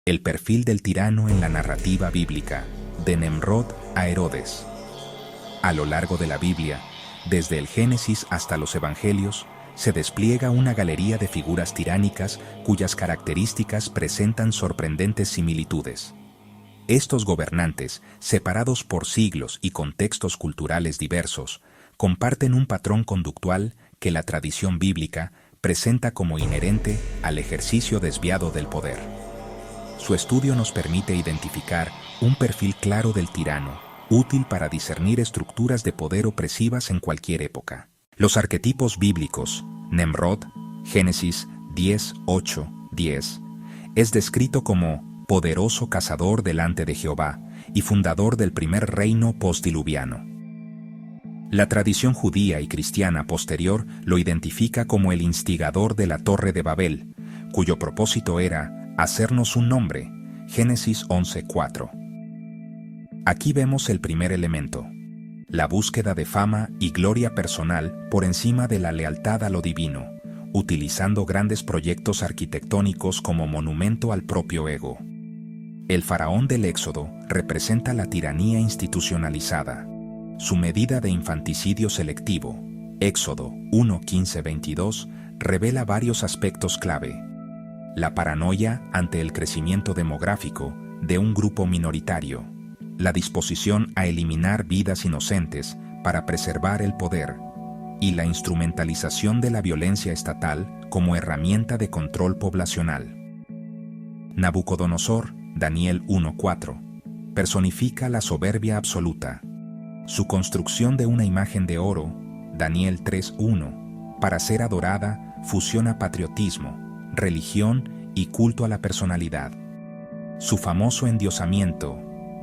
El perfil del tirano en la narrativa bíblica, de Nemrod a Herodes. A lo largo de la Biblia, desde el Génesis hasta los Evangelios, se despliega una galería de figuras tiránicas cuyas características presentan sorprendentes similitudes. Estos gobernantes, separados por siglos y contextos culturales diversos, comparten un patrón conductual que la tradición bíblica presenta como inherente al ejercicio desviado del poder. Su estudio nos permite identificar un perfil claro del tirano, útil para discernir estructuras de poder opresivas en cualquier época. Los arquetipos bíblicos, Nemrod, Génesis 10:8-10, es descrito como poderoso cazador delante de Jehová y fundador del primer reino postdiluviano. La tradición judía y cristiana posterior lo identifica como el instigador de la Torre de Babel, cuyo propósito era hacernos un nombre, Génesis 11:4. Aquí vemos el primer elemento, la búsqueda de fama y gloria personal por encima de la lealtad a lo divino, utilizando grandes proyectos arquitectónicos como monumento al propio ego. El faraón del Éxodo representa la tiranía institucionalizada. Su medida de infanticidio selectivo, Éxodo 1:15-22, revela varios aspectos clave. La paranoia ante el crecimiento demográfico de un grupo minoritario, la disposición a eliminar vidas inocentes para preservar el poder, y la instrumentalización de la violencia estatal como herramienta de control poblacional. Nabucodonosor, Daniel 1:4, personifica la soberbia absoluta. Su construcción de una imagen de oro, Daniel 3:1, para ser adorada, fusiona patriotismo, religión y culto a la personalidad. Su famoso endiosamiento,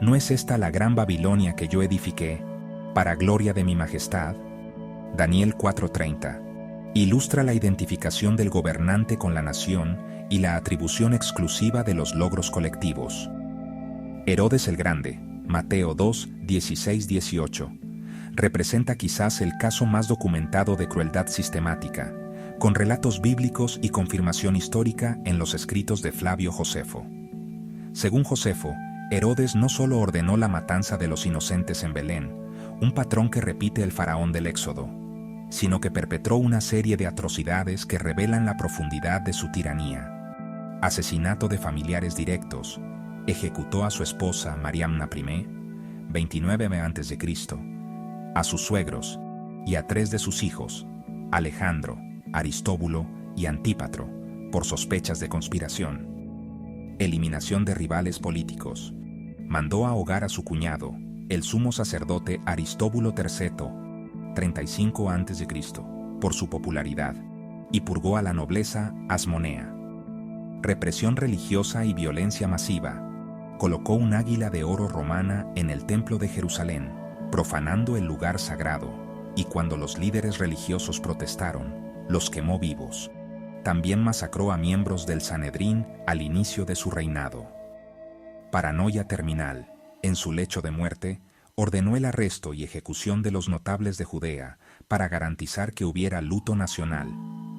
¿no es esta la gran Babilonia que yo edifiqué, para gloria de mi majestad? Daniel 4:30, ilustra la identificación del gobernante con la nación y la atribución exclusiva de los logros colectivos. Herodes el Grande, Mateo 2:16-18, representa quizás el caso más documentado de crueldad sistemática, con relatos bíblicos y confirmación histórica en los escritos de Flavio Josefo. Según Josefo, Herodes no solo ordenó la matanza de los inocentes en Belén, un patrón que repite el faraón del Éxodo, sino que perpetró una serie de atrocidades que revelan la profundidad de su tiranía. Asesinato de familiares directos, ejecutó a su esposa Mariamna I, 29 a.C., a sus suegros y a 3 de sus hijos, Alejandro, Aristóbulo y Antípatro, por sospechas de conspiración. Eliminación de rivales políticos. Mandó ahogar a su cuñado, el sumo sacerdote Aristóbulo III, 35 a.C., por su popularidad, y purgó a la nobleza asmonea. Represión religiosa y violencia masiva. Colocó un águila de oro romana en el templo de Jerusalén, profanando el lugar sagrado, y cuando los líderes religiosos protestaron, los quemó vivos. También masacró a miembros del Sanedrín al inicio de su reinado. Paranoia terminal. En su lecho de muerte, ordenó el arresto y ejecución de los notables de Judea para garantizar que hubiera luto nacional,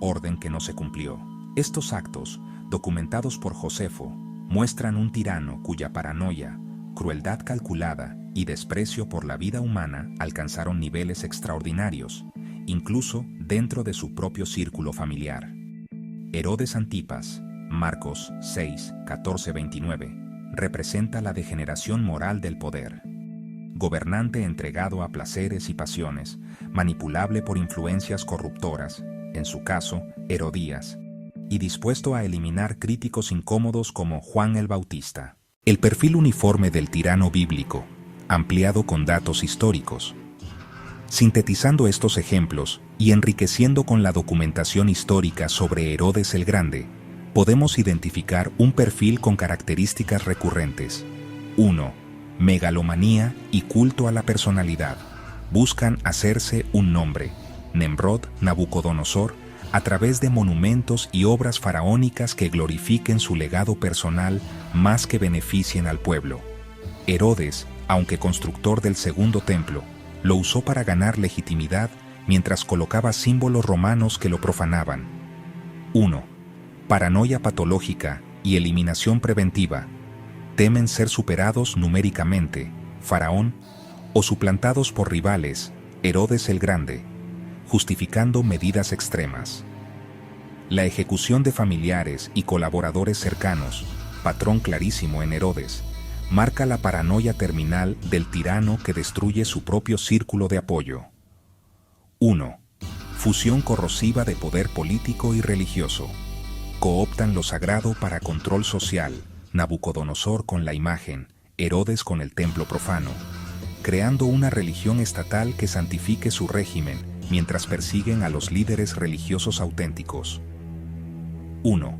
orden que no se cumplió. Estos actos, documentados por Josefo, muestran un tirano cuya paranoia, crueldad calculada y desprecio por la vida humana alcanzaron niveles extraordinarios, incluso dentro de su propio círculo familiar. Herodes Antipas, Marcos 6:14-29, representa la degeneración moral del poder. Gobernante entregado a placeres y pasiones, manipulable por influencias corruptoras, en su caso, Herodías, y dispuesto a eliminar críticos incómodos como Juan el Bautista. El perfil uniforme del tirano bíblico, ampliado con datos históricos. Sintetizando estos ejemplos y enriqueciendo con la documentación histórica sobre Herodes el Grande, podemos identificar un perfil con características recurrentes. 1. Megalomanía y culto a la personalidad. Buscan hacerse un nombre, Nemrod, Nabucodonosor, a través de monumentos y obras faraónicas que glorifiquen su legado personal más que beneficien al pueblo. Herodes, aunque constructor del segundo templo, lo usó para ganar legitimidad mientras colocaba símbolos romanos que lo profanaban. 1. Paranoia patológica y eliminación preventiva. Temen ser superados numéricamente, Faraón, o suplantados por rivales, Herodes el Grande, justificando medidas extremas. La ejecución de familiares y colaboradores cercanos, patrón clarísimo en Herodes, marca la paranoia terminal del tirano que destruye su propio círculo de apoyo. 1. Fusión corrosiva de poder político y religioso. Cooptan lo sagrado para control social, Nabucodonosor con la imagen, Herodes con el templo profano, creando una religión estatal que santifique su régimen mientras persiguen a los líderes religiosos auténticos. 1.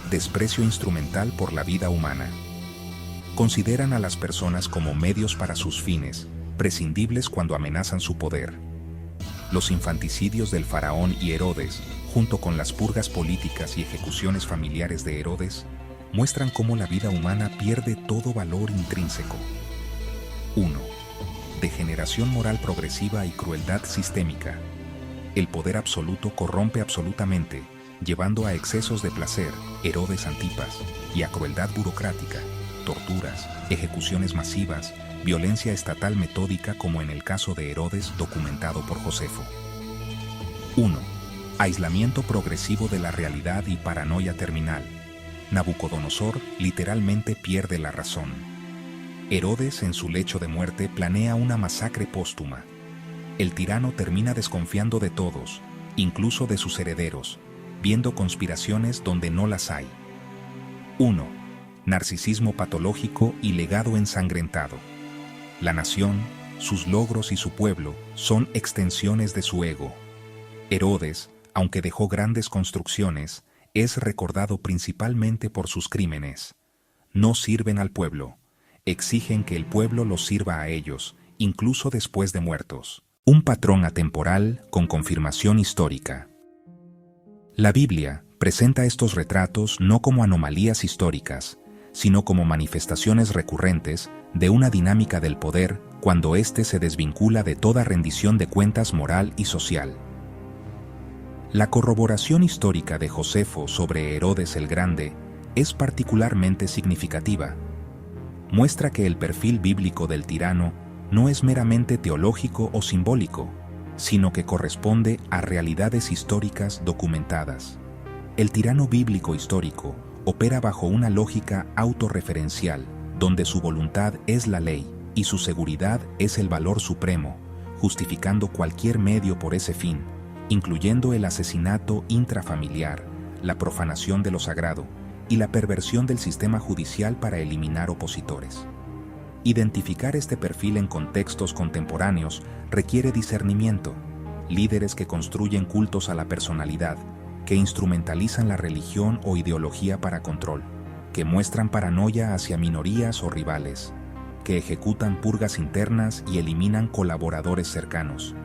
Desprecio instrumental por la vida humana. Consideran a las personas como medios para sus fines, prescindibles cuando amenazan su poder. Los infanticidios del faraón y Herodes, junto con las purgas políticas y ejecuciones familiares de Herodes, muestran cómo la vida humana pierde todo valor intrínseco. 1. Degeneración moral progresiva y crueldad sistémica. El poder absoluto corrompe absolutamente, llevando a excesos de placer, Herodes Antipas, y a crueldad burocrática, torturas, ejecuciones masivas, violencia estatal metódica como en el caso de Herodes documentado por Josefo. 1. Aislamiento progresivo de la realidad y paranoia terminal. Nabucodonosor literalmente pierde la razón. Herodes en su lecho de muerte planea una masacre póstuma. El tirano termina desconfiando de todos, incluso de sus herederos, viendo conspiraciones donde no las hay. 1. Narcisismo patológico y legado ensangrentado. La nación, sus logros y su pueblo son extensiones de su ego. Herodes, aunque dejó grandes construcciones, es recordado principalmente por sus crímenes. No sirven al pueblo, exigen que el pueblo los sirva a ellos, incluso después de muertos. Un patrón atemporal con confirmación histórica. La Biblia presenta estos retratos no como anomalías históricas, sino como manifestaciones recurrentes de una dinámica del poder cuando éste se desvincula de toda rendición de cuentas moral y social. La corroboración histórica de Josefo sobre Herodes el Grande es particularmente significativa. Muestra que el perfil bíblico del tirano no es meramente teológico o simbólico, sino que corresponde a realidades históricas documentadas. El tirano bíblico histórico opera bajo una lógica autorreferencial, donde su voluntad es la ley y su seguridad es el valor supremo, justificando cualquier medio por ese fin, incluyendo el asesinato intrafamiliar, la profanación de lo sagrado y la perversión del sistema judicial para eliminar opositores. Identificar este perfil en contextos contemporáneos requiere discernimiento, líderes que construyen cultos a la personalidad, que instrumentalizan la religión o ideología para control, que muestran paranoia hacia minorías o rivales, que ejecutan purgas internas y eliminan colaboradores cercanos,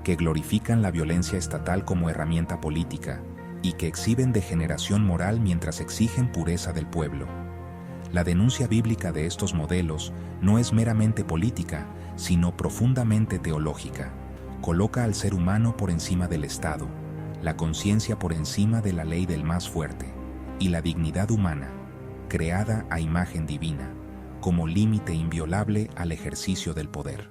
que glorifican la violencia estatal como herramienta política y que exhiben degeneración moral mientras exigen pureza del pueblo. La denuncia bíblica de estos modelos no es meramente política, sino profundamente teológica. Coloca al ser humano por encima del Estado, la conciencia por encima de la ley del más fuerte, y la dignidad humana, creada a imagen divina, como límite inviolable al ejercicio del poder.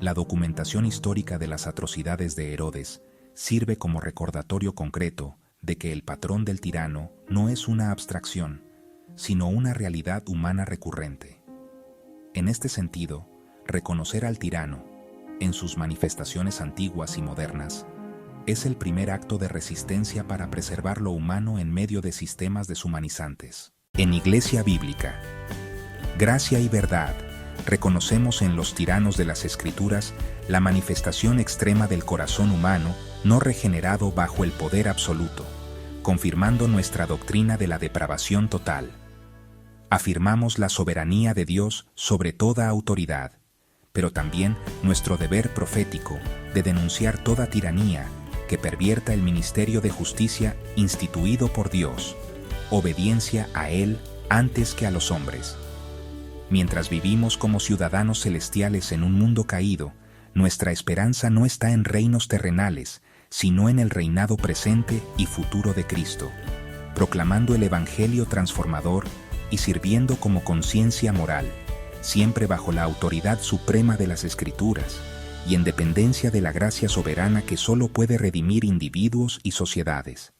La documentación histórica de las atrocidades de Herodes sirve como recordatorio concreto de que el patrón del tirano no es una abstracción, sino una realidad humana recurrente. En este sentido, reconocer al tirano, en sus manifestaciones antiguas y modernas, es el primer acto de resistencia para preservar lo humano en medio de sistemas deshumanizantes. En Iglesia Bíblica, Gracia y Verdad, reconocemos en los tiranos de las Escrituras la manifestación extrema del corazón humano no regenerado bajo el poder absoluto, confirmando nuestra doctrina de la depravación total. Afirmamos la soberanía de Dios sobre toda autoridad, pero también nuestro deber profético de denunciar toda tiranía que pervierta el ministerio de justicia instituido por Dios, obediencia a Él antes que a los hombres. Mientras vivimos como ciudadanos celestiales en un mundo caído, nuestra esperanza no está en reinos terrenales, sino en el reinado presente y futuro de Cristo. proclamando el Evangelio transformador y sirviendo como conciencia moral, siempre bajo la autoridad suprema de las Escrituras y en dependencia de la gracia soberana que solo puede redimir individuos y sociedades.